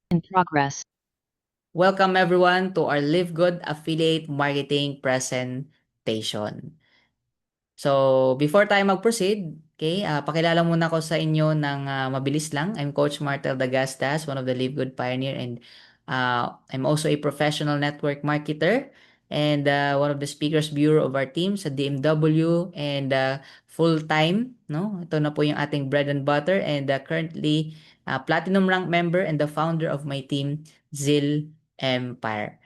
In progress. Welcome everyone to our Live Good Affiliate Marketing presentation. So, before tayo mag-proceed, okay, pakilala muna ko sa inyo ng mabilis lang. I'm Coach Martel Dagastas, one of the Live Good Pioneer, and I'm also a professional network marketer and one of the speakers bureau of our team sa DMW and full-time, no? Ito na po yung ating bread and butter and currently platinum rank member and the founder of my team, Zil Empire.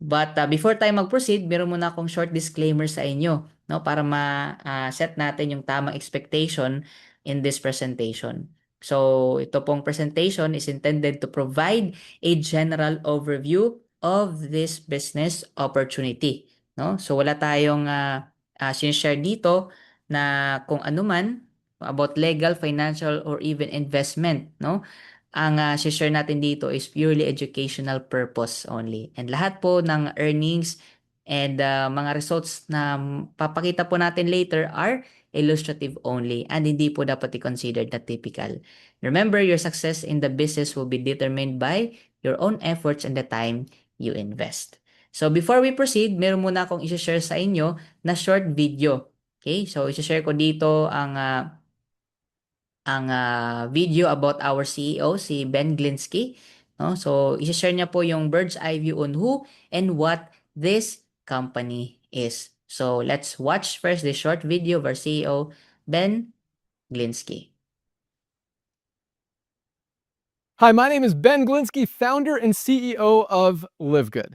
But before tayo mag-proceed, meron muna akong short disclaimer sa inyo, no, para ma-set natin yung tamang expectation in this presentation. So, ito pong presentation is intended to provide a general overview of this business opportunity, no? So, wala tayong sinishare dito na kung ano man about legal, financial, or even investment, no? Ang share natin dito is purely educational purpose only. And lahat po ng earnings and mga results na papakita po natin later are illustrative only and hindi po dapat i-considered na typical. Remember, your success in the business will be determined by your own efforts and the time you invest. So before we proceed, meron muna akong i-share sa inyo na short video. Okay? So i-share ko dito ang video about our CEO, si Ben Glinsky. No? So, i-share niya po yung bird's eye view on who and what this company is. So, let's watch first the short video of our CEO, Ben Glinsky. Hi, my name is Ben Glinsky, founder and CEO of LiveGood.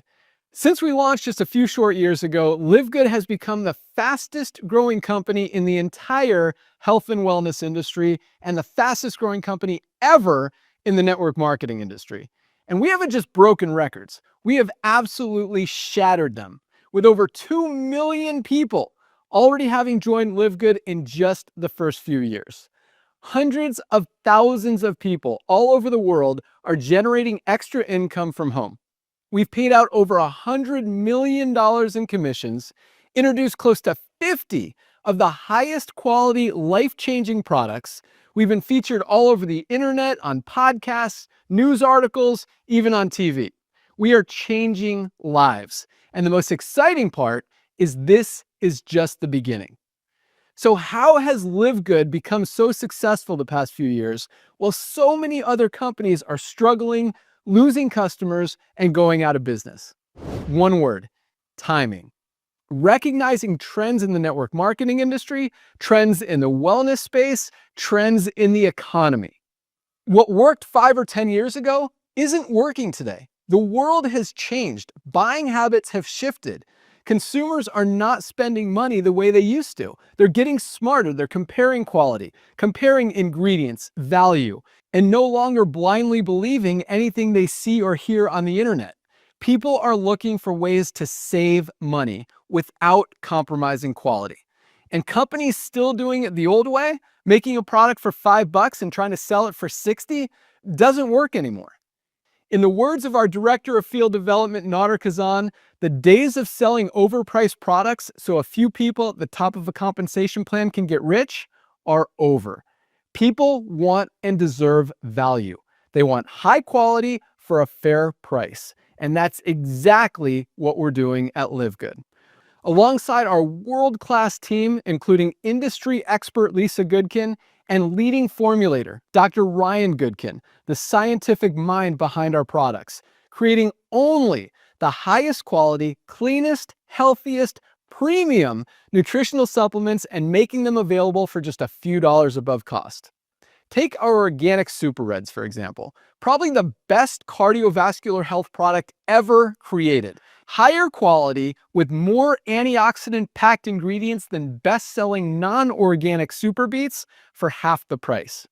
Since we launched just a few short years ago, LiveGood has become the fastest growing company in the entire health and wellness industry and the fastest growing company ever in the network marketing industry. And we haven't just broken records, we have absolutely shattered them, with over 2 million people already having joined LiveGood in just the first few years. Hundreds of thousands of people all over the world are generating extra income from home. We've paid out over $100 million in commissions, introduced close to 50 of the highest quality, life-changing products. We've been featured all over the internet, on podcasts, news articles, even on TV. We are changing lives. And the most exciting part is this is just the beginning. So how has LiveGood become so successful the past few years while so many other companies are struggling, losing customers, and going out of business? One word: timing. Recognizing trends in the network marketing industry, trends in the wellness space, trends in the economy. What worked 5 or 10 years ago isn't working today. The world has changed. Buying habits have shifted. Consumers are not spending money the way they used to. They're getting smarter. They're comparing quality, comparing ingredients, value, and no longer blindly believing anything they see or hear on the internet. People are looking for ways to save money without compromising quality. And companies still doing it the old way, making a product for $5 and trying to sell it for 60, doesn't work anymore. In the words of our Director of Field Development, Nader Kazan, the days of selling overpriced products so a few people at the top of a compensation plan can get rich are over. People want and deserve value. They want high quality for a fair price. And that's exactly what we're doing at LiveGood. Alongside our world-class team, including industry expert Lisa Goodkin and leading formulator, Dr. Ryan Goodkin, the scientific mind behind our products, creating only the highest quality, cleanest, healthiest, premium nutritional supplements and making them available for just a few dollars above cost. Take our organic Super Reds, for example, probably the best cardiovascular health product ever created. Higher quality with more antioxidant-packed ingredients than best-selling non-organic Super Beets for half the price.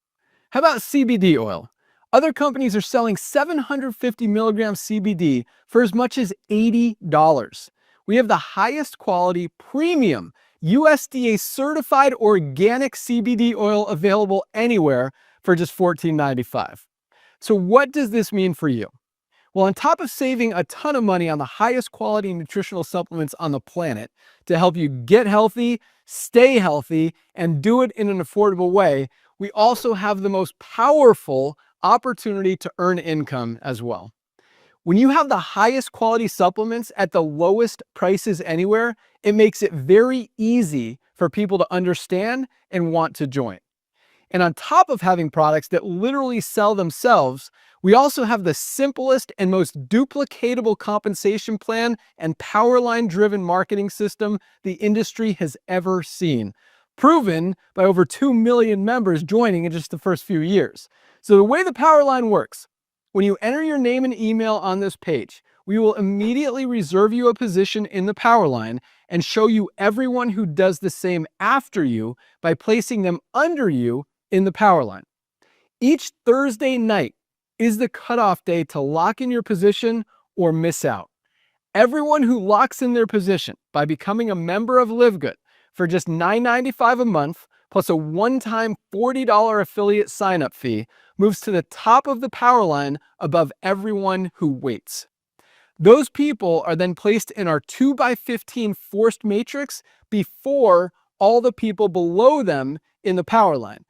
How about CBD oil? Other companies are selling 750 milligrams CBD for as much as $80. We have the highest quality premium USDA certified organic CBD oil available anywhere for just $14.95. So what does this mean for you? Well, on top of saving a ton of money on the highest quality nutritional supplements on the planet to help you get healthy, stay healthy, and do it in an affordable way, we also have the most powerful opportunity to earn income as well. When you have the highest quality supplements at the lowest prices anywhere, it makes it very easy for people to understand and want to join. And on top of having products that literally sell themselves, we also have the simplest and most duplicatable compensation plan and power line driven marketing system the industry has ever seen, proven by over 2 million members joining in just the first few years. So the way the power line works, when you enter your name and email on this page, we will immediately reserve you a position in the power line and show you everyone who does the same after you by placing them under you in the power line. Each Thursday night is the cutoff day to lock in your position or miss out. Everyone who locks in their position by becoming a member of LiveGood for just $9.95 a month plus a one-time $40 affiliate sign-up fee moves to the top of the power line above everyone who waits. Those people are then placed in our 2x15 forced matrix before all the people below them in the power line.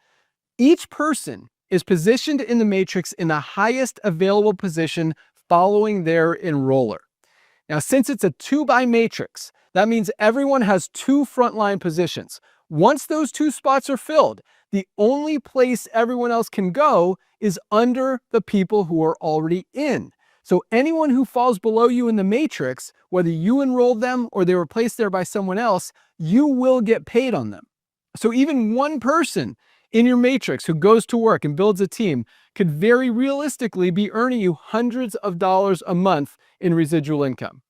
Each person is positioned in the matrix in the highest available position following their enroller. Now, since it's a 2x matrix, that means everyone has two frontline positions. Once those two spots are filled, the only place everyone else can go is under the people who are already in. So anyone who falls below you in the matrix, whether you enrolled them or they were placed there by someone else, you will get paid on them. So even one person in your matrix who goes to work and builds a team could very realistically be earning you hundreds of dollars a month in residual income.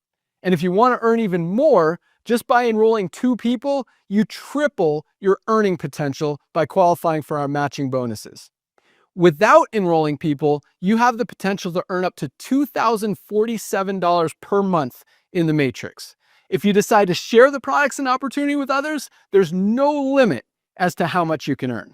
And if you want to earn even more, just by enrolling two people, you triple your earning potential by qualifying for our matching bonuses. Without enrolling people, you have the potential to earn up to $2,047 per month in the matrix. If you decide to share the products and opportunity with others, there's no limit as to how much you can earn.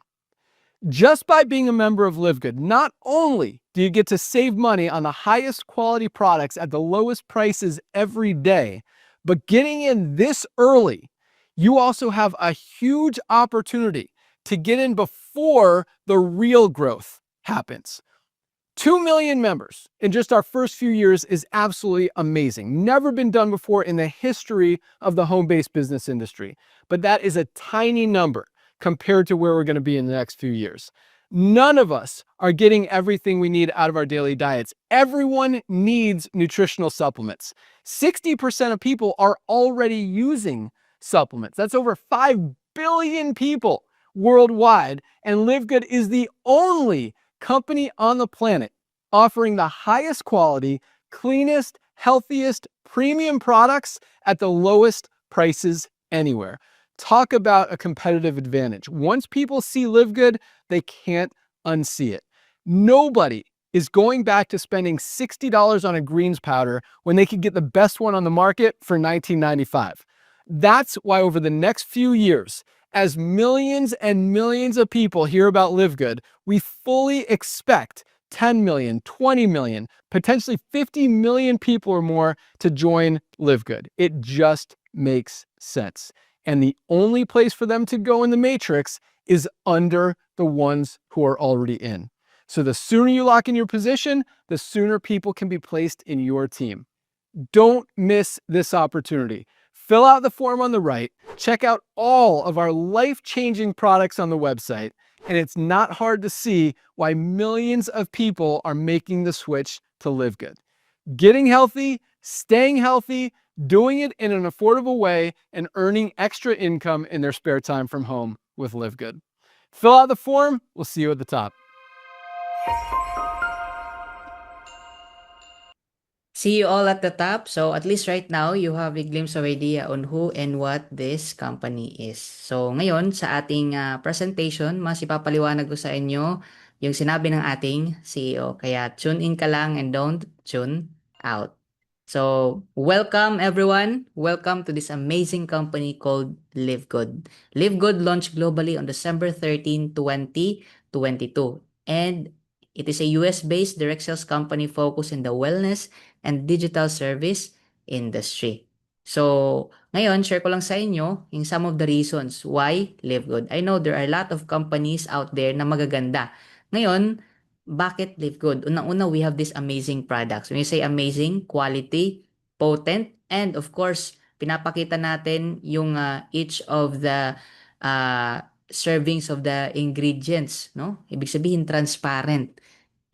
Just by being a member of LiveGood, not only do you get to save money on the highest quality products at the lowest prices every day, but getting in this early, you also have a huge opportunity to get in before the real growth happens. 2 million members in just our first few years is absolutely amazing. Never been done before in the history of the home-based business industry. But that is a tiny number compared to where we're going to be in the next few years. None of us are getting everything we need out of our daily diets. Everyone needs nutritional supplements. 60% of people are already using supplements. That's over 5 billion people worldwide. And LiveGood is the only company on the planet offering the highest quality, cleanest, healthiest, premium products at the lowest prices anywhere. Talk about a competitive advantage. Once people see LiveGood, they can't unsee it. Nobody is going back to spending $60 on a greens powder when they could get the best one on the market for $19.95. That's why over the next few years, as millions and millions of people hear about LiveGood, we fully expect 10 million, 20 million, potentially 50 million people or more to join LiveGood. It just makes sense. And the only place for them to go in the matrix is under the ones who are already in. So the sooner you lock in your position, the sooner people can be placed in your team. Don't miss this opportunity. Fill out the form on the right, check out all of our life-changing products on the website, and it's not hard to see why millions of people are making the switch to LiveGood. Getting healthy, staying healthy, doing it in an affordable way, and earning extra income in their spare time from home with LiveGood. Fill out the form. We'll see you at the top. See you all at the top. So at least right now, you have a glimpse of idea on who and what this company is. So ngayon, sa ating presentation, mas ipapaliwanag ko sa inyo yung sinabi ng ating CEO. Kaya tune in ka lang and don't tune out. So welcome everyone. Welcome to this amazing company called LiveGood. LiveGood launched globally on December 13, 2022. And it is a US-based direct sales company focused in the wellness and digital service industry. So, ngayon, share ko lang sa inyo yung some of the reasons why Live Good. I know there are a lot of companies out there na magaganda. Ngayon, bakit Live Good? Unang-una, we have these amazing products. When you say amazing, quality, potent, and of course, pinapakita natin yung each of the uh, servings of the ingredients, no? Ibig sabihin, transparent.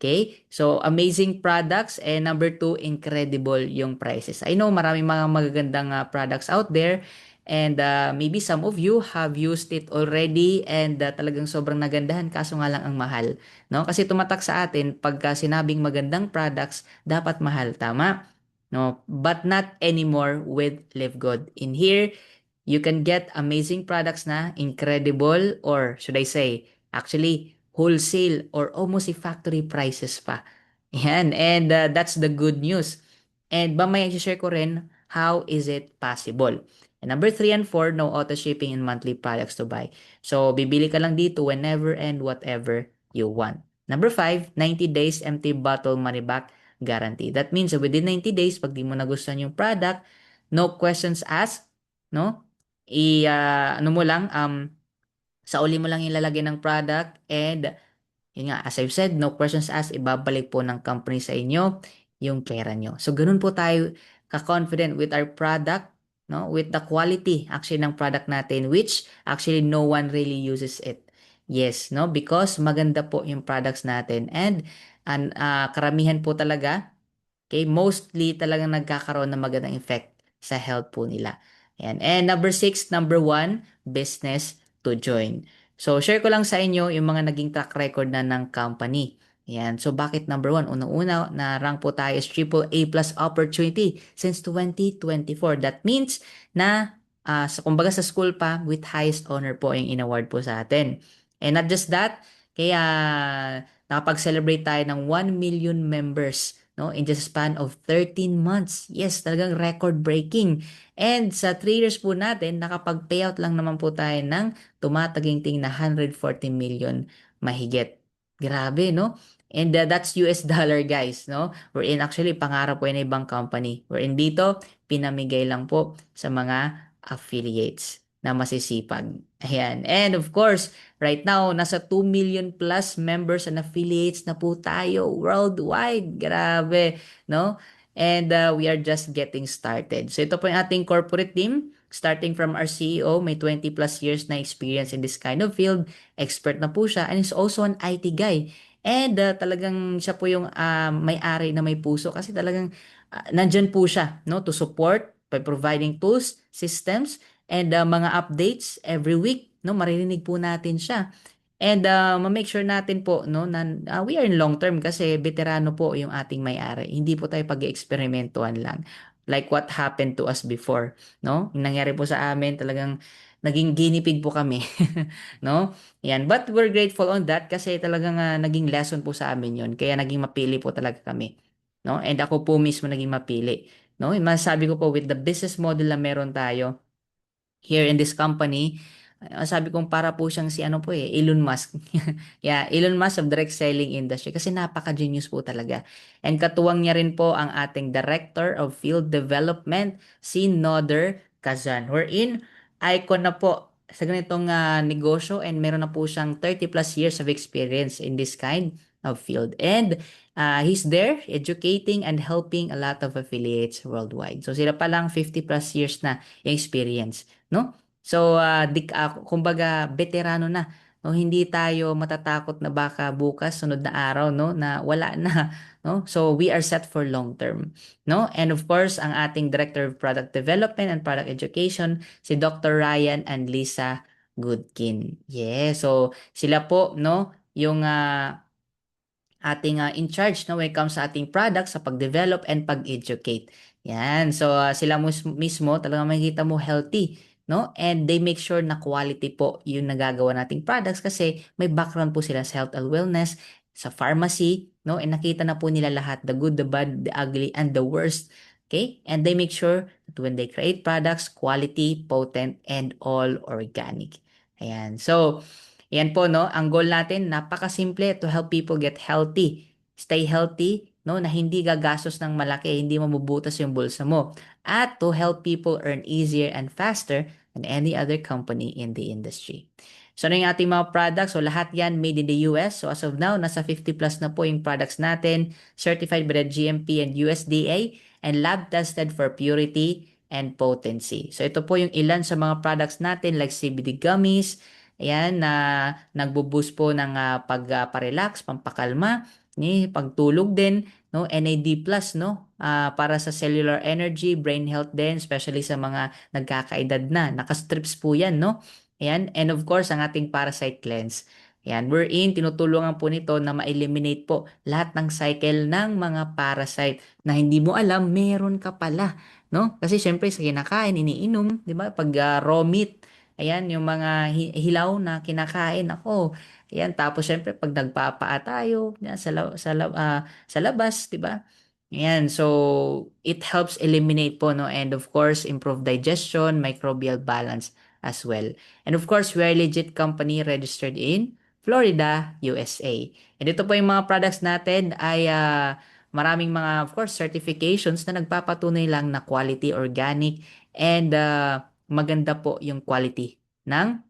Okay? So, amazing products. And number two, incredible yung prices. I know maraming mga magagandang products out there. And maybe some of you have used it already and talagang sobrang nagandahan kaso nga lang ang mahal. No? Kasi tumatak sa atin pagka sinabing magandang products, dapat mahal. Tama? No? But not anymore with Live Good. In here, you can get amazing products na incredible or should I say, actually wholesale or almost a factory prices pa. Yan. And that's the good news. And mamaya i-share ko rin how is it possible. And number 3 and 4, no auto shipping and monthly products to buy. So, bibili ka lang dito whenever and whatever you want. Number 5, 90 days empty bottle money back guarantee. That means within 90 days, pag di mo nagustuhan yung product, no questions asked, no? Ano mo lang, sa uli mo lang ilalagay ng product and yun nga, as I've said, no questions asked, ibabalik po ng company sa inyo yung pera nyo. So, ganun po tayo ka-confident with our product, no? With the quality actually ng product natin, which actually no one really uses it. Yes, no? Because maganda po yung products natin and karamihan po talaga. Okay, mostly talagang nagkakaroon ng magandang effect sa health po nila. Ayan. And number 6, number 1, business to join. So, share ko lang sa inyo yung mga naging track record na ng company. Ayan. So, bakit number 1? Unang-una, na-rank po tayo as triple A plus opportunity since 2024. That means na kumbaga sa school pa, with highest honor po yung in-award po sa atin. And not just that, kaya nakapag-celebrate tayo ng 1 million members, no, in just a span of 13 months. Yes, talagang record breaking. And sa 3 years po natin, nakapag-payout lang naman po tayo ng tumataginting na 140 million mahigit. Grabe, no? And that's US dollar, guys, no? We're in actually pangarap po yan ng ibang company. We're in dito, pinamigay lang po sa mga affiliates na masisipag. Ayan. And of course, right now, nasa 2 million plus members and affiliates na po tayo worldwide. Grabe, no? And we are just getting started. So ito po yung ating corporate team. Starting from our CEO, may 20 plus years na experience in this kind of field. Expert na po siya and is also an IT guy. And talagang siya po yung may-ari na may puso kasi talagang nandyan po siya, no, to support by providing tools, systems, and mga updates every week, no, maririnig po natin siya. And ma-make sure natin po, no, na we are in long term kasi veterano po yung ating may-ari. Hindi po tayo pag-eksperimentuhan lang. Like what happened to us before, no? Yung nangyari po sa amin, talagang naging guinea pig po kami, no? Yan. But we're grateful on that kasi talagang naging lesson po sa amin yun. Kaya naging mapili po talaga kami, no? And ako po mismo naging mapili, no? Yung masasabi ko po with the business model na meron tayo, here in this company, sabi kong para po siyang si ano po Elon Musk. Yeah, Elon Musk of direct selling industry kasi napaka-genius po talaga. And katuwang niya rin po ang ating Director of Field Development, si Noder Kazan. Wherein, icon na po sa ganitong negosyo and meron na po siyang 30 plus years of experience in this kind of field. And he's there educating and helping a lot of affiliates worldwide. So sila pa lang 50 plus years na yung experience, no? So, kumbaga, veterano na. No? Hindi tayo matatakot na baka bukas, sunod na araw, no? Na wala na. No? So, we are set for long term. No? And of course, ang ating Director of Product Development and Product Education, si Dr. Ryan and Lisa Goodkin. Yeah, so sila po, no? Yung ating in charge no when it comes sa ating products sa pag-develop and pag-educate. Yan. So sila mismo talagang makikita mo healthy, no? And they make sure na quality po yung nagagawa nating products kasi may background po sila sa health and wellness, sa pharmacy, no? And nakita na po nila lahat, the good, the bad, the ugly, and the worst. Okay? And they make sure that when they create products, quality, potent, and all organic. Ayan. So, yan po, no? Ang goal natin, napakasimple to help people get healthy. Stay healthy, no? Na hindi gagastos ng malaki, hindi mabubutas yung bulsa mo. At to help people earn easier and faster than any other company in the industry. So, ano yung ating mga products? So, lahat yan made in the US. So, as of now, nasa 50 plus na po yung products natin, certified by the GMP and USDA, and lab tested for purity and potency. So, ito po yung ilan sa mga products natin like CBD gummies, ayan, na nagbo-boost po ng pag-relax, pampakalma, pagtulog din, no? NAD+, no? Para sa cellular energy, brain health din, especially sa mga nagkakaedad na. Naka-strips po yan, no? Ayan. And of course, ang ating parasite cleanse. Ayan. Tinutulungan po nito na ma-eliminate po lahat ng cycle ng mga parasite na hindi mo alam, meron ka pala. No? Kasi syempre sa kinakain, iniinom, di ba? Pag raw meat, ayan, yung mga hilaw na kinakain, ako. Ayan, tapos syempre pag nagpapaa tayo yan, sa labas, di ba? Ayan, so it helps eliminate po, no? And of course, improve digestion, microbial balance as well. And of course, we are a legit company registered in Florida, USA. And ito po yung mga products natin ay maraming mga, of course, certifications na nagpapatunay lang na quality, organic, and maganda po yung quality ng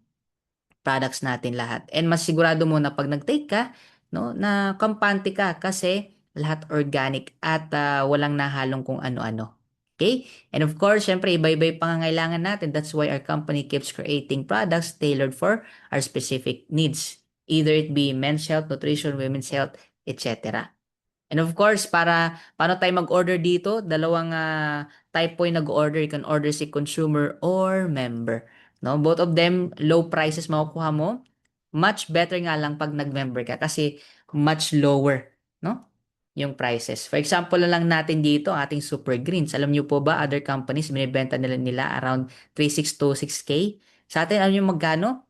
products natin lahat. And mas sigurado mo na pag nag-take ka, no, na kampante ka kasi lahat organic at walang nahalong kung ano-ano. Okay? And of course, syempre, iba-iba yung pangangailangan natin. That's why our company keeps creating products tailored for our specific needs. Either it be men's health, nutrition, women's health, etc. And of course, paano tayo mag-order dito? Dalawang type po yung nag-order. You can order si consumer or member. No? Both of them, low prices makukuha mo. Much better nga lang pag nag-member ka kasi much lower, no? Yung prices. For example na lang natin dito, ating Super Greens. Alam niyo po ba, other companies, binibenta nila around 3,600 to 6K. Sa atin, alam niyo magkano?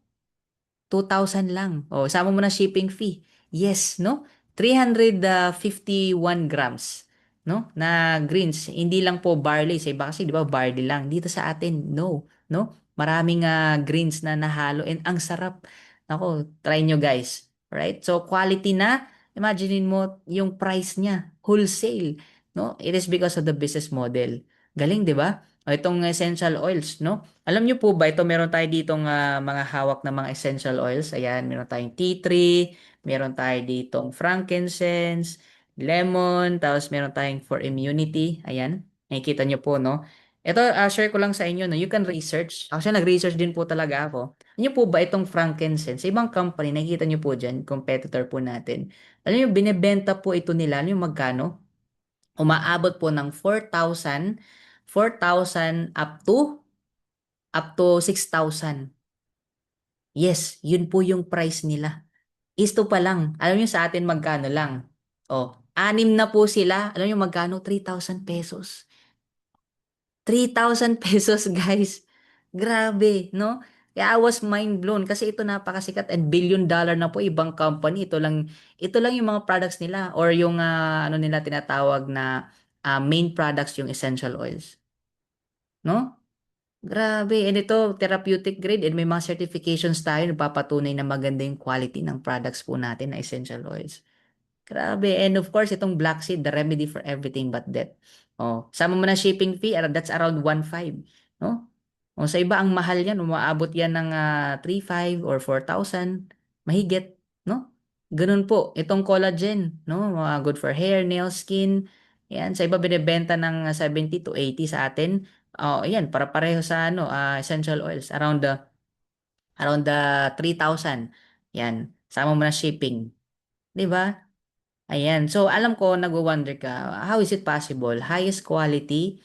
2,000 lang. O, sama mo na shipping fee. Yes, no? 351 grams, no? Na greens. Hindi lang po barley. Sa iba kasi, di ba, barley lang. Dito sa atin, no. No? Maraming greens na nahalo and ang sarap. Nako, try nyo guys. Right? So, quality na. Imaginein mo yung price niya. Wholesale. No? It is because of the business model. Galing, di ba? O itong essential oils, no? Alam niyo po ba, ito meron tayo ditong mga hawak na mga essential oils. Ayan, meron tayong tea tree, meron tayo ditong frankincense, lemon, tapos meron tayong for immunity. Ayan, nakikita niyo po, no? Ito, share ko lang sa inyo, no? You can research. Actually, nag-research din po talaga ako. Alam niyo po ba itong frankincense? Sa ibang company, nakikita niyo po dyan, competitor po natin. Alam niyo, binebenta po ito nila. Alam niyo magkano? Umaabot po ng 4,000 up to 6,000. Yes, yun po yung price nila. Isto pa lang. Alam niyo sa atin magkano lang? Oh, anim na po sila. Alam niyo magkano? 3,000 pesos. 3,000 pesos, guys. Grabe, no? Kaya I was mind blown kasi ito napakasikat and billion dollar na po ibang company. Ito lang yung mga products nila or yung ano nila tinatawag na main products yung essential oils, no? Grabe, and ito therapeutic grade and may mga certifications tayo nagpapatunay na maganda yung quality ng products po natin na essential oils. Grabe. And of course, itong black seed, the remedy for everything but death. Oh, sama mo na shipping fee, that's around 1,500, no? O sa iba ang mahal yan, umaabot yan ng 3,500 or 4,000, mahigit, no? Ganun po, itong collagen, no? Good for hair, nail, skin. Yan, sa iba binebenta ng 70 to 80 sa atin. Oh, yan, para pareho sa ano, essential oils, around the 3,000. Yan, sama mo na shipping, 'di ba? Ayan. So, alam ko, nagwo-wonder ka, how is it possible? Highest quality,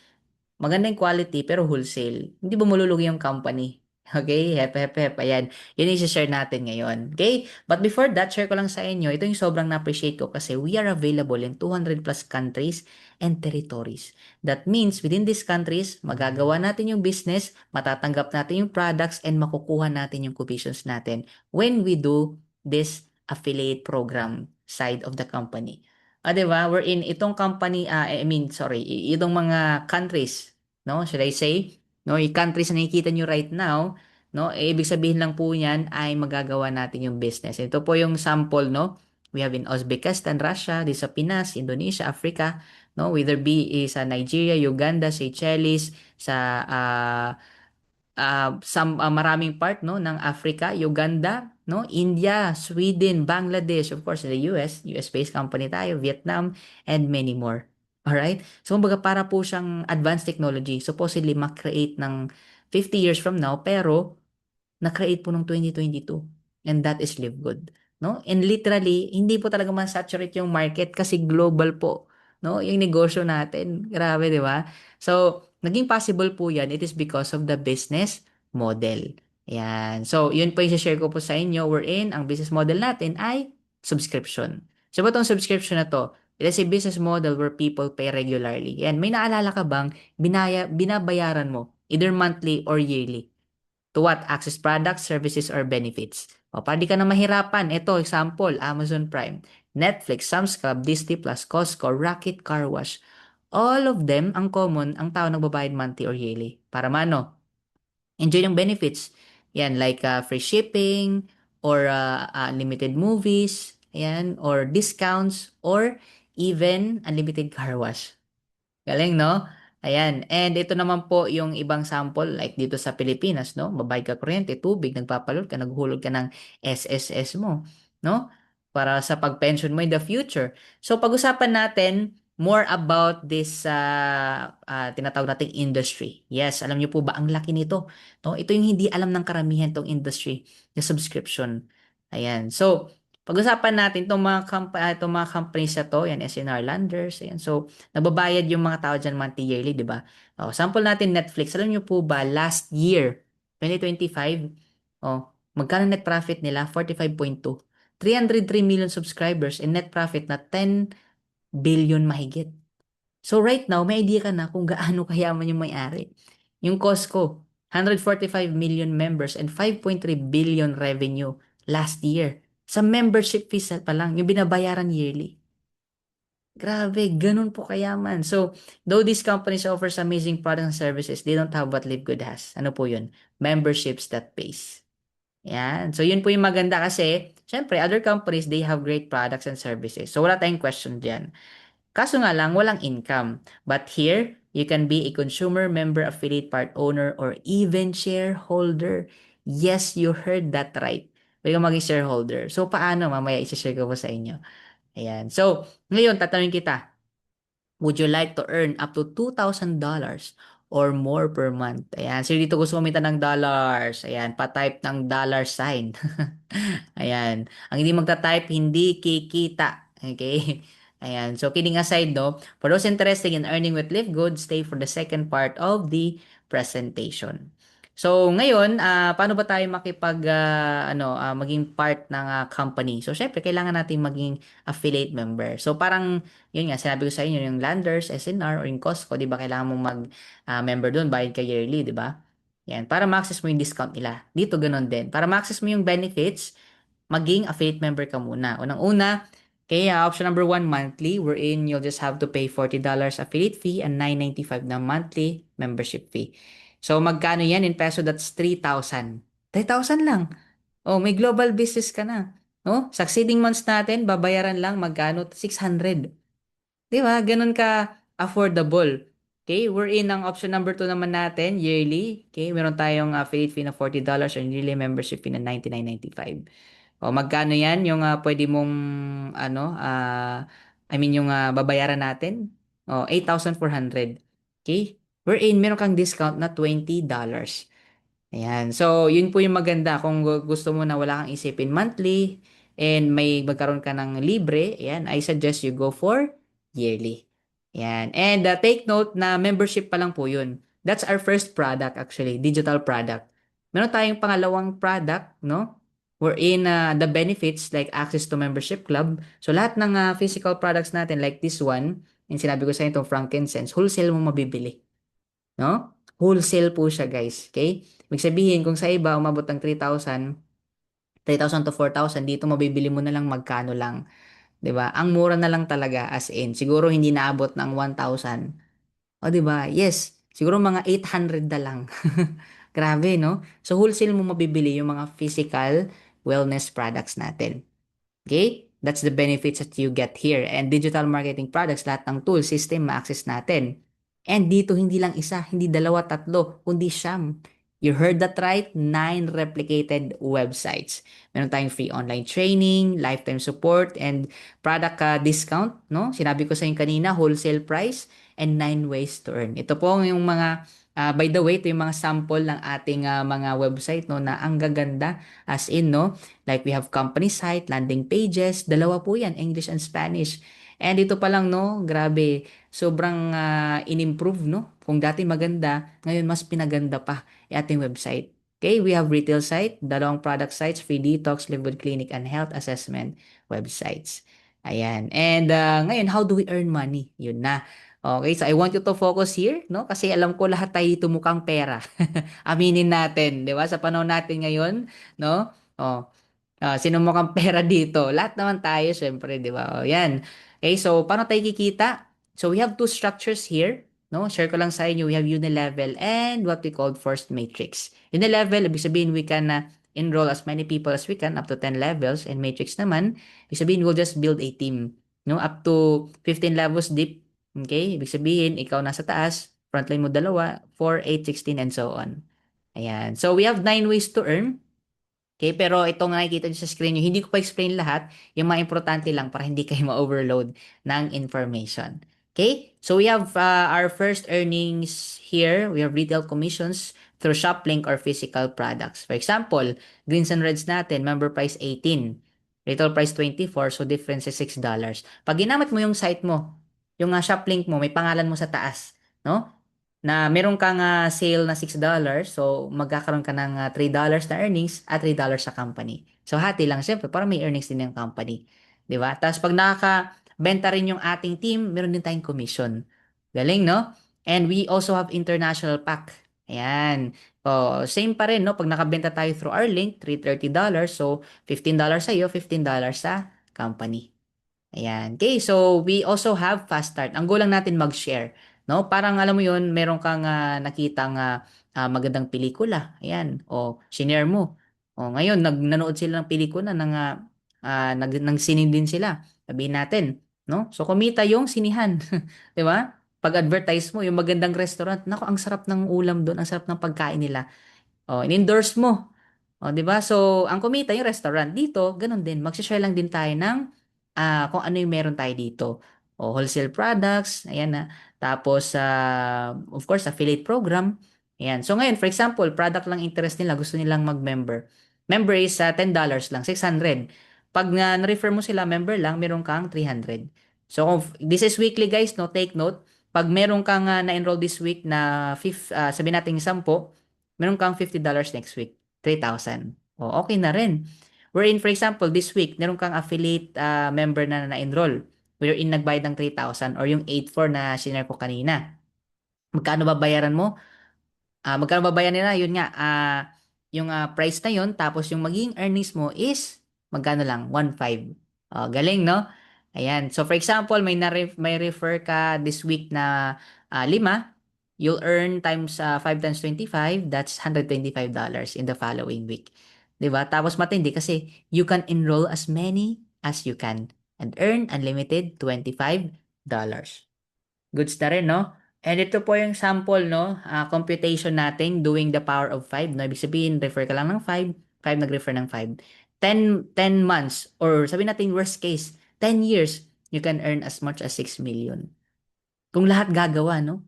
maganda yung quality, pero wholesale. Hindi ba malulugi yung company? Okay? Hep, hep, hep. Ayan. Yun yung share natin ngayon. Okay? But before that, share ko lang sa inyo, ito yung sobrang na-appreciate ko kasi we are available in 200 plus countries and territories. That means, within these countries, magagawa natin yung business, matatanggap natin yung products, and makukuha natin yung commissions natin when we do this affiliate program side of the company. 'Di ba? We're in itong company, I mean, sorry, itong mga countries, no? Should I say? No, yung countries na nakikita nyo right now, no? Ibig sabihin lang po niyan ay magagawa natin yung business. Ito po yung sample, no? We have in Uzbekistan, Russia, di sa Pinas, Indonesia, Africa, no? Whether be is sa Nigeria, Uganda, Seychelles, sa maraming part no ng Africa, Uganda, no, India, Sweden, Bangladesh, of course, the US, US-based company tayo, Vietnam, and many more. Alright? So, kumbaga para po siyang advanced technology. Supposedly, ma-create ng 50 years from now, pero na-create po nung 2022. And that is Live Good. No? And literally, hindi po talaga ma-saturate yung market kasi global po. No? Yung negosyo natin. Grabe, di ba? So, naging possible po yan. It is because of the business model. Yan. So, yun po yung share ko po sa inyo. Wherein, ang business model natin ay subscription. So, ba itong subscription na to? It is a business model where people pay regularly. Yan. May naalala ka bang binabayaran mo either monthly or yearly? To what? Access products, services, or benefits. O, para di ka na mahirapan. Ito, example, Amazon Prime, Netflix, Sam's Club, Disney Plus, Costco, Rocket Car Wash. All of them, ang common, ang tao nagbabayad monthly or yearly. Para mano? Enjoy yung benefits. Yan, like free shipping, or unlimited movies, ayan, or discounts, or even unlimited car wash. Galing, no? Ayan. And ito naman po yung ibang sample like dito sa Pilipinas, no? Babayad ka kuryente, tubig, nagpapalot ka, naghulog ka ng SSS mo, no? Para sa pag-pension mo in the future. So, pag-usapan natin more about this tinatawag nating industry. Yes, alam niyo po ba ang laki nito? No? Ito yung hindi alam ng karamihan tong industry, the subscription. Ayan. So, pag-usapan natin itong mga companies na to, yan, SNR Landers, ayan. So, nagbabayad yung mga tao dyan monthly yearly, di ba? Oh, sample natin Netflix. Alam niyo po ba, last year, 2025, oh, magkano net profit nila? 45.2. 303 million subscribers and net profit na 10 billion mahigit. So right now, may idea ka na kung gaano kayaman yung may-ari. Yung Costco, 145 million members and 5.3 billion revenue last year. Sa membership fees pa lang, yung binabayaran yearly. Grabe, ganun po kayaman. So, though these companies offers amazing products and services, they don't have what Live Good has. Ano po yun? Memberships that pays. Yan. So, yun po yung maganda kasi, syempre, other companies, they have great products and services. So, wala tayong question dyan. Kaso nga lang, walang income. But here, you can be a consumer, member, affiliate, part owner, or even shareholder. Yes, you heard that right. Pwede kang maging shareholder. So, paano? Mamaya isa-share ko po sa inyo. Ayan. So, ngayon, tatanungin kita, would you like to earn up to $2,000 or more per month? Ayan. So, dito gusto kumita ng dollars. Ayan. Pa-type ng dollar sign. Ayan. Ang hindi magta-type, hindi kikita. Okay? Ayan. So, kidding aside, no? For those interested in earning with Live Good, stay for the second part of the presentation. So, ngayon, paano ba tayo maging part ng company? So, syempre, kailangan natin maging affiliate member. So, parang, yun nga, sinabi ko sa inyo, yung Landers, SNR, or yung Costco, di ba, kailangan mong mag-member doon, bayad ka yearly, di ba? Yan, para ma-access mo yung discount nila. Dito, ganun din. Para ma-access mo yung benefits, maging affiliate member ka muna. Unang-una, kaya option number 1, monthly, wherein you'll just have to pay $40 affiliate fee and $9.95 na monthly membership fee. So, magkano yan in peso? That's 3,000. 3,000 lang. Oh, may global business ka na. No? Succeeding months natin, babayaran lang magkano? 600. Di ba? Ganun ka affordable. Okay, we're in ang option number 2 naman natin, yearly. Okay, meron tayong affiliate fee na $40 and yearly membership fee na 99.95. O magkano 'yan yung pwede mong I mean yung babayaran natin? O 8,400. Okay? Wherein meron kang discount na $20. Ayan. So, yun po yung maganda. Kung gusto mo na wala kang isipin monthly and may magkaroon ka ng libre, ayan, I suggest you go for yearly. Ayan. And take note na membership pa lang po yun. That's our first product actually, digital product. Meron tayong pangalawang product, no? Wherein the benefits like access to membership club. So, lahat ng physical products natin like this one, yung sinabi ko sa inyo itong frankincense, wholesale mo mabibili. No? Wholesale po siya, guys. Okay? Ibig sabihin, kung sa iba, umabot ng 3,000 to 4,000, dito mabibili mo na lang magkano lang. 'Di ba? Ang mura na lang talaga as in. Siguro hindi naabot ng 1,000. O 'di ba? Yes. Siguro mga 800 na lang. Grabe, no? So wholesale mo mabibili yung mga physical wellness products natin. Okay? That's the benefits that you get here. And digital marketing products, lahat ng tool, system, ma-access natin. And dito, hindi lang isa, hindi dalawa, tatlo, kundi siyam. You heard that right, 9 replicated websites. Meron tayong free online training, lifetime support, and product discount, no? Sinabi ko sa inyo kanina, wholesale price, and 9 ways to earn. Ito po yung mga, by the way, ito yung mga sample ng ating mga website, no, na ang gaganda, as in, no? Like we have company site, landing pages, dalawa po yan, English and Spanish. And ito pa lang, no, grabe, sobrang in-improve, no? Kung dati maganda, ngayon mas pinaganda pa yung ating website. Okay, we have retail site, dalawang product sites, free detox, live with clinic, and health assessment websites. Ayan. And ngayon, how do we earn money? Yun na. Okay, so I want you to focus here, no? Kasi alam ko lahat tayo dito mukhang pera. Aminin natin, 'di ba? Sa panahon natin ngayon, no? Oh, sino mukhang pera dito? Lahat naman tayo, syempre, di ba? O, yan. Okay, so paano tayo kikita? So we have two structures here. No? Share ko lang sa inyo. We have unilevel and what we call forced matrix. Unilevel, ibig sabihin we can enroll as many people as we can, up to 10 levels. And matrix naman, ibig sabihin we'll just build a team. No? Up to 15 levels deep. Okay? Ibig sabihin, ikaw nasa taas, frontline mo dalawa, 4, 8, 16, and so on. Ayan. So we have 9 ways to earn. Okay, pero itong nakikita niyo sa screen niyo, hindi ko pa explain lahat. Yung mga importante lang para hindi kayo ma-overload ng information. Okay? So we have our first earnings here. We have retail commissions through shop link or physical products. For example, greens and reds natin, member price 18. Retail price 24, so difference is $6. Pag ginamit mo yung site mo, yung shop link mo, may pangalan mo sa taas, no? Na meron kang sale na $6, so magkakaroon ka ng $3 na earnings at $3 sa company. So hati lang siyempre para may earnings din yung company. 'Di ba? Tapos pag nakakabenta rin yung ating team, meron din tayong commission. Galing, no? And we also have international pack. Ayan. Oh, same pa rin, no? Pag nakabenta tayo through our link, $330, so $15 sa iyo, $15 sa company. Ayan. Okay, so we also have fast start. Ang goal lang natin mag-share, no? Parang alam mo 'yun, meron kang nakitang magandang pelikula. Ayan, o shinare mo. O ngayon nanood sila ng pelikula ng ng sine din sila. Sabihin natin, no? So kumita yung sinihan, 'di ba? Pag-advertise mo yung magandang restaurant, nako ang sarap ng ulam doon, ang sarap ng pagkain nila. Oh, in-endorse mo. Oh, 'di ba? So, ang kumita yung restaurant dito, ganun din. Magse-share lang din tayo ng kung ano yung meron tayo dito. O wholesale products, ayan na. Tapos of course, affiliate program. Ayan. So ngayon, for example, product lang interest nila, gusto nilang mag-member. Member is $10 lang, 600. Pag na-refer mo sila member lang, meron kang 300. So kung this is weekly guys, no, take note. Pag meron kang na-enroll this week na sabihin natin 10, meron kang $50 next week, 3,000. O, okay na rin. Wherein, for example, this week, meron kang affiliate member na na-enroll. Wherein nagbayad ng 3,000 or yung 8,400 na sinare ko kanina. Magkano babayaran mo? Magkano babayaran nila? Yun nga, yung price na yun, tapos yung magiging earnings mo is, magkano lang? 1,500. Galing, no? Ayan. So, for example, may refer ka this week na 5, you'll earn times 5 times 25, that's $125 in the following week. 'Di ba? Tapos matindi kasi you can enroll as many as you can and earn unlimited $25. Goods na rin, no? And ito po yung sample, no? Computation natin doing the power of 5, no? Ibig sabihin, refer ka lang ng 5, 5 nag-refer ng 5. 10 months, or sabihin natin worst case, 10 years, you can earn as much as 6 million. Kung lahat gagawa, no?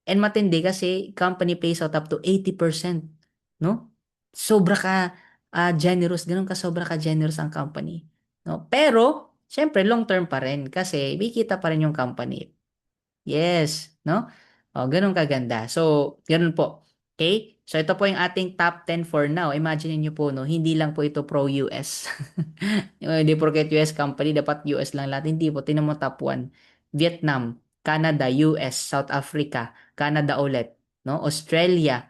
And matindi kasi company pays out up to 80%, no? Sobra ka generous, ganun ka sobra ka generous ang company, no? Pero, syempre long term pa rin kasi bikita pa rin yung company. Yes, no? Oh, ganun kaganda. So, ganun po. Okay? So, ito po yung ating top 10 for now. Imagine niyo po, no? Hindi lang po ito pro-US. Hindi porket US company, dapat US lang lahat. Hindi po. Tinan mo top 1. Vietnam, Canada, US, South Africa, Canada ulit, no? Australia.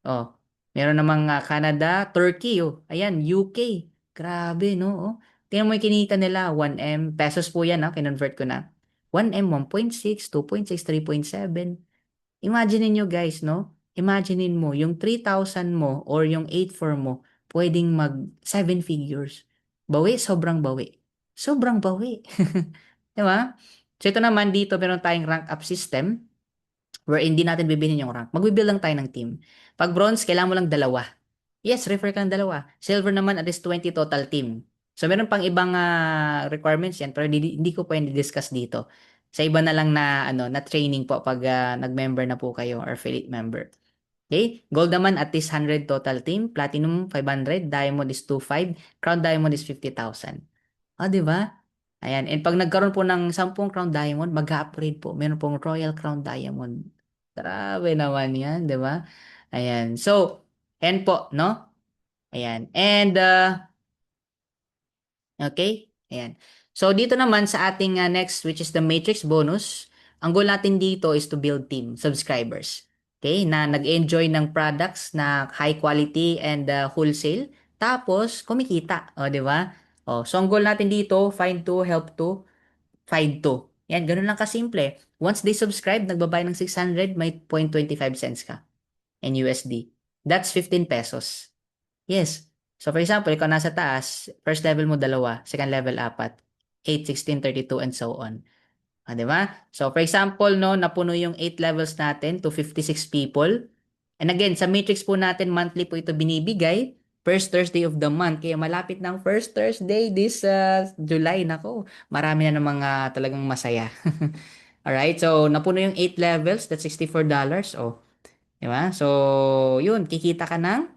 Oh, meron namang Canada, Turkey, oh. Ayan, UK. Grabe, no? Oh. Tingnan mo yung kinita nila, 1M. Pesos po yan, kinonvert ko na. 1M, 1.6, 2.6, 3.7. Imagine niyo guys, no? Imagine mo, yung 3,000 mo or yung 8,400 mo, pwedeng mag 7 figures. Bawi, sobrang bawi. Sobrang bawi. Di ba? So ito naman dito, meron tayong rank up system. where hindi natin bibilhin yung rank. Magbibuild lang tayo ng team. Pag bronze, kailangan mo lang dalawa. Yes, refer ka ng dalawa. Silver naman, at least 20 total team. So, meron pang ibang requirements yan, pero hindi ko pwede discuss dito. Sa iba na lang na, na training po pag nag-member na po kayo or affiliate member. Okay? Gold naman, at least 100 total team. Platinum, 500. Diamond is 25. Crown Diamond is 50,000. Ah, di ba? Ayan. And pag nagkaroon po ng 10 Crown Diamond, mag-upgrade po. Meron pong Royal Crown Diamond. Grabe naman yan, di ba? Ayan. So, and po, no? Ayan. And, okay? Ayan. So, dito naman sa ating next, which is the Matrix bonus, ang goal natin dito is to build team, subscribers. Okay? Na nag-enjoy ng products na high quality and wholesale. Tapos, kumikita. O, di ba? O, so, ang goal natin dito, find to, help to, find to. Yan, ganun lang kasimple. Once they subscribe, nagbabay ng 600, may 0.25 cents ka in USD. That's 15 pesos. Yes. So for example, ikaw nasa taas, first level mo dalawa, second level apat, 8, 16, 32, and so on. Ah, di ba? So for example, no, napuno yung 8 levels natin to 56 people. And again, sa matrix po natin, monthly po ito binibigay. First Thursday of the month. Kaya malapit ng first Thursday this July. Nako, marami na ng mga talagang masaya. Alright, so napuno yung 8 levels, that's $64. Oh, di ba? So, yun, kikita ka ng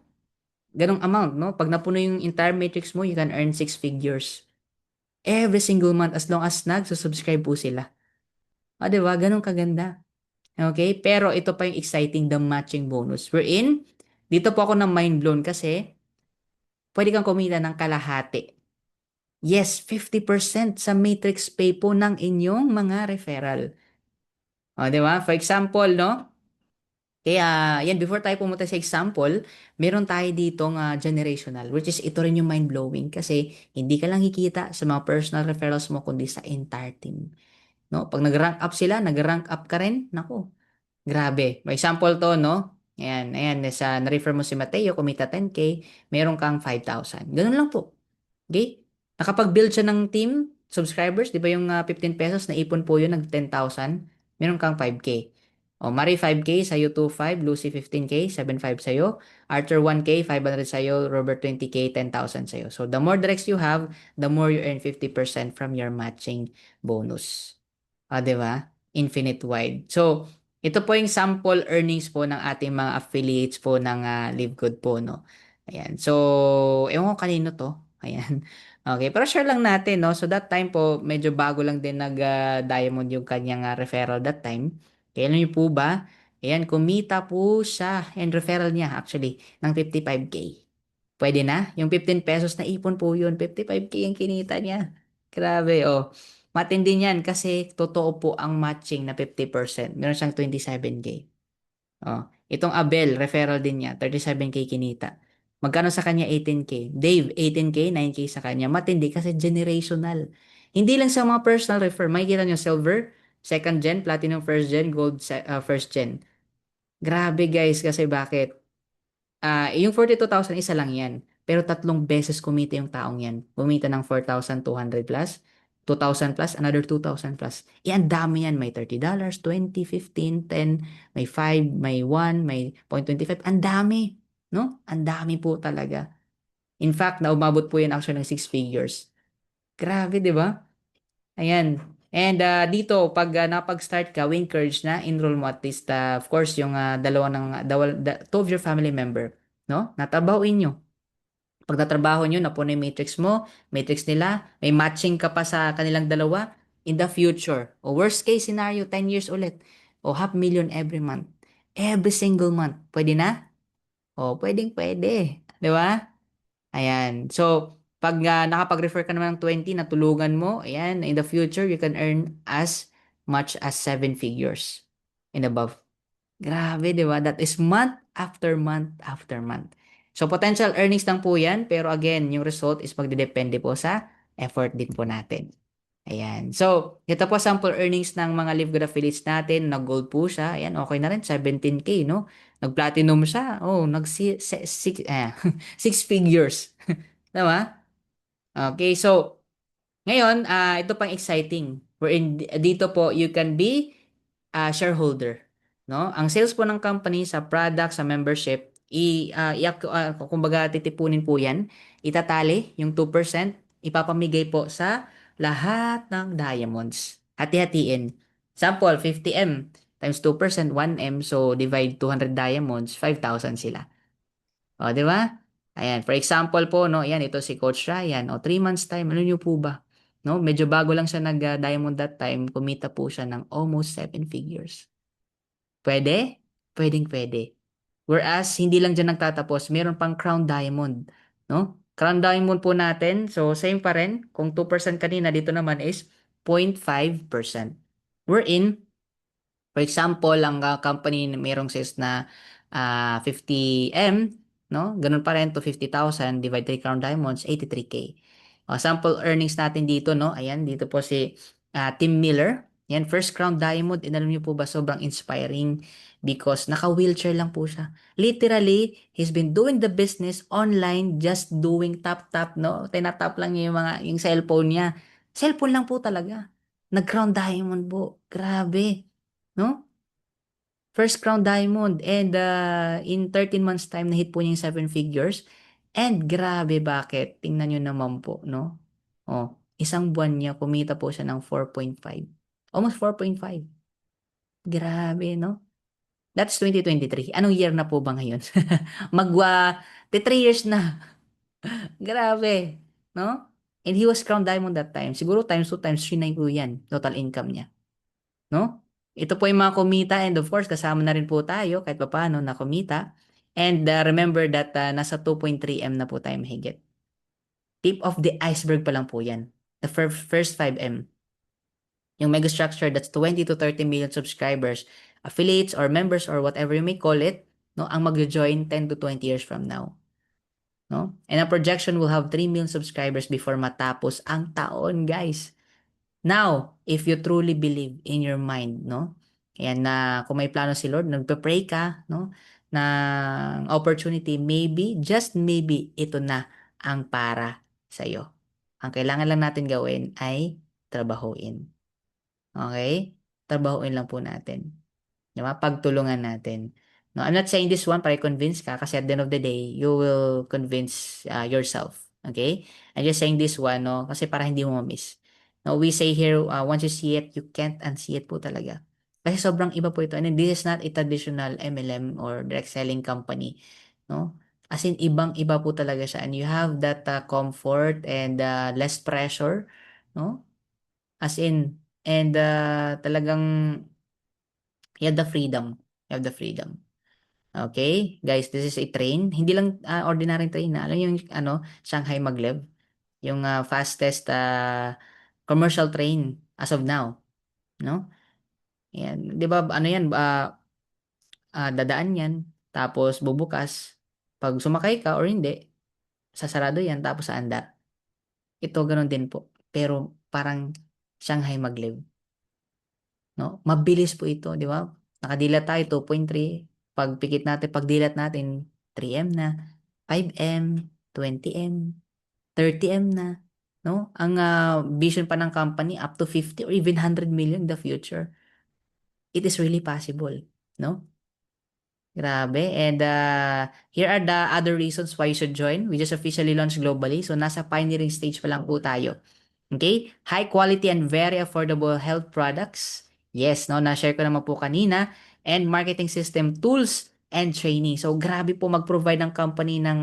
ganong amount, no? Pag napuno yung entire matrix mo, you can earn 6 figures every single month as long as nagsusubscribe po sila. Ah, di ba? Ganon kaganda. Okay? Pero ito pa yung exciting, the matching bonus. We're in. Dito po ako na mind blown kasi pwede kang kumita ng kalahati. Yes, 50% sa matrix pay po ng inyong mga referral. O, di ba? For example, no? Kaya, yan, before tayo pumunta sa example, meron tayo ditong generational, which is ito rin yung mind-blowing kasi hindi ka lang kikita sa mga personal referrals mo, kundi sa entire team. No? Pag nag-rank up sila, nag-rank up ka rin, nako, grabe. May example to, no? Ayan, ayan, na-refer mo si Mateo, kumita 10K, meron kang 5,000. Ganun lang po. Okay? Nakapag-build siya ng team, subscribers, di ba yung 15 pesos na ipon po yun, nag 10,000, meron kang 5K. O, Mari 5K, sa'yo 2,500, Lucy 15K, 7,500 sa'yo, Arthur 1K, 500 sa'yo, Robert 20K, 10,000 sa'yo. So, the more directs you have, the more you earn 50% from your matching bonus. Ah, di ba? Infinite wide. So, ito po yung sample earnings po ng ating mga affiliates po ng Live Good po, no? Ayan. So, ewan ko kanino to. Ayan. Okay, pero share lang natin, no? So, that time po, medyo bago lang din nag-diamond yung kanyang referral that time. Kaya alam niyo po ba? Ayan, kumita po siya and referral niya actually ng 55K. Pwede na? Yung 15 pesos na ipon po yun. 55K yung kinita niya. Grabe, oh. Matindi niyan kasi totoo po ang matching na 50%. Meron siyang 27K. Oh. Itong Abel, referral din niya. 37K kinita. Magkano sa kanya? 18K. Dave, 18K, 9K sa kanya. Matindi kasi generational. Hindi lang sa mga personal refer. Makikita niyo silver, second gen, platinum first gen, gold first gen. Grabe guys, kasi bakit? Yung 42,000 isa lang yan. Pero 3 beses kumita yung taong yan. Kumita ng 4,200 plus, 2,000 plus, another 2,000 plus. Ang dami yan. May $30, 20, 15, 10, may 5, may 1, may 0.25. Ang dami. No? Ang dami po talaga. In fact, naumabot po yan actually ng 6 figures. Grabe, di ba? Ayan. And dito, pag napag-start ka, we encourage na enroll mo at least, of course, yung two of your family member, no? Natrabahuin nyo. Pag natrabaho nyo, napuno yung matrix mo, matrix nila, may matching ka pa sa kanilang dalawa, in the future, o worst case scenario, 10 years ulit, o 500,000 every month. Every single month. Pwede na? O, pwedeng pwede. Di ba? Ayan. So, pag nakapag-refer ka naman ng 20, natulungan mo, ayan, in the future, you can earn as much as 7 figures and above. Grabe, di ba? That is month after month after month. So, potential earnings lang po yan, pero again, yung result is magdedepende po sa effort din po natin. Ayan. So, ito po sample earnings ng mga Live Good affiliates natin. Nag-gold po siya. Ayan, okay na rin. 17K, no? Nag-platinum siya. Oh, six figures. Tama? Okay, so, ngayon, ito pang exciting. Dito po, you can be a shareholder. no? Ang sales po ng company sa product, sa membership, kumbaga titipunin po yan, itatali yung 2%, ipapamigay po sa lahat ng diamonds. Hati-hatiin. Sample, 50M times 2%, 1M, so divide 200 diamonds, 5,000 sila. O, di ba? Ayan, for example po, no, ayan, ito si Coach Ryan, o 3 months time, ano nyo po ba? No, medyo bago lang siya nag-diamond that time, kumita po siya ng almost 7 figures. Pwede? Pwedeng pwede. Whereas, hindi lang dyan nagtatapos, meron pang Crown Diamond, no? Crown Diamond po natin, so same pa rin, kung 2% kanina, dito naman is 0.5%. We're in, for example, ang company na mayroong sales na 50M, no? Ganun pa rin to 50,000 divide 3 Crown Diamonds, 83K. Sample earnings natin dito, no? Ayan, dito po si Tim Miller. Yan, first Crown Diamond. And alam niyo po ba, sobrang inspiring because naka-wheelchair lang po siya. Literally, he's been doing the business online, just doing tap-tap, no? Tinatap lang niya yung cellphone niya. Cellphone lang po talaga. Nag-Crown Diamond po. Grabe. No? First Crown Diamond and in 13 months time na-hit po niya yung 7 figures. And grabe bakit? Tingnan nyo naman po, no? Oh, isang buwan niya kumita po siya ng 4.5. Almost 4.5. Grabe, no? That's 2023. Anong year na po ba ngayon? Magwa 3 years na. Grabe, no? And he was crowned diamond that time. Siguro times 2 times 3 na po yan, total income niya. No? Ito po yung mga kumita and of course kasama na rin po tayo kahit papaano na kumita. And remember that nasa 2.3M na po tayo mahigit. Tip of the iceberg pa lang po yan. The first 5M. Yung mega structure that's 20 to 30 million subscribers, affiliates or members or whatever you may call it, no, ang magjo-join 10 to 20 years from now. No? And a projection will have 3 million subscribers before matapos ang taon, guys. Now, if you truly believe in your mind, no? Ayan na kung may plano si Lord, nagpe-pray ka, no? Na opportunity, maybe, just maybe, ito na ang para sa iyo. Ang kailangan lang natin gawin ay trabahuin. Okay? Trabahuin lang po natin. Di ba? Pagtulungan natin. No, I'm not saying this one para i-convince ka kasi at the end of the day, you will convince yourself. Okay? I'm just saying this one, no? Kasi para hindi mo ma-miss. No, we say here, once you see it, you can't unsee it po talaga. Kasi sobrang iba po ito. And this is not a traditional MLM or direct selling company. No? As in, ibang-iba po talaga siya. And you have that comfort and less pressure. No? As in, and talagang you have the freedom. You have the freedom. Okay, guys, this is a train. Hindi lang ordinary train na. Alam niyo yung Shanghai Maglev, yung fastest commercial train as of now, no? Yan, 'di ba ano yan, dadaan yan, tapos bubukas. Pag sumakay ka or hindi, sasarado yan tapos aandar. Ito ganoon din po. Pero parang Shanghai Maglev. No? Mabilis po ito, di ba? Nakadilat tayo 2.3. Pagpikit natin, pagdilat natin 3M na, 5M, 20M, 30M na, no? Ang vision pa ng company up to 50 or even 100 million in the future. It is really possible, no? Grabe. And here are the other reasons why you should join. We just officially launched globally. So nasa pioneering stage pa lang po tayo. Okay? High quality and very affordable health products. Yes, no, na-share ko naman po kanina. And marketing system tools and training. So, grabe po mag-provide ng company ng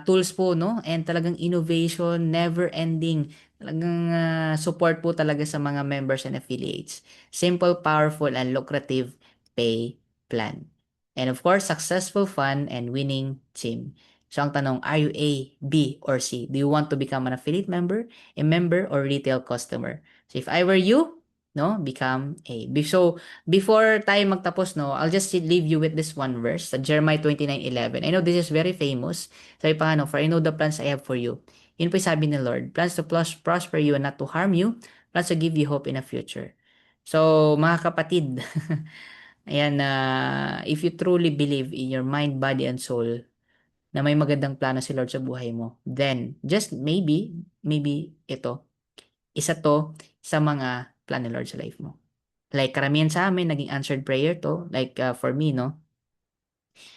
tools po, no? And talagang innovation, never ending. Talagang support po talaga sa mga members and affiliates. Simple, powerful, and lucrative pay plan. And of course, successful, fun, and winning team. So, ang tanong, are you A, B, or C? Do you want to become an affiliate member, a member, or retail customer? So, if I were you, no, become A. So, before tayo magtapos, no, I'll just leave you with this one verse, sa Jeremiah 29:11. I know this is very famous. Sabi pa ano, for I know the plans I have for you. Yun po yung sabi ni Lord. Plans to prosper you and not to harm you. Plans to give you hope in the future. So, mga kapatid, ayan, if you truly believe in your mind, body, and soul, na may magandang plano si Lord sa buhay mo, then, just maybe ito, isa to sa mga plan ni Lord sa life mo. Like karamihan sa amin, naging answered prayer to. Like for me, no?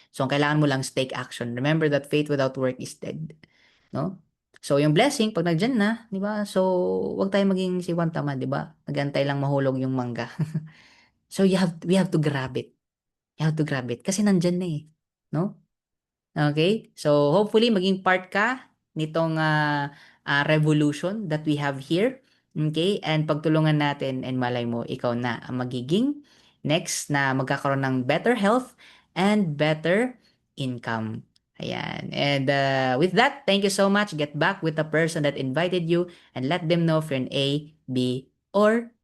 So, ang kailangan mo lang is take action. Remember that faith without work is dead. No? So, yung blessing, pag nandyan na, di ba? So, wag tayo maging siwan tamad, di ba? Nagantay lang mahulog yung mangga. So, we have to grab it. You have to grab it. Kasi nandyan na eh. No? Okay? So, hopefully, maging part ka nitong revolution that we have here. Okay? And pagtulungan natin and malay mo, ikaw na ang magiging next na magkakaroon ng better health and better income. Ayan. And with that, thank you so much. Get back with the person that invited you and let them know if you're an A, B, or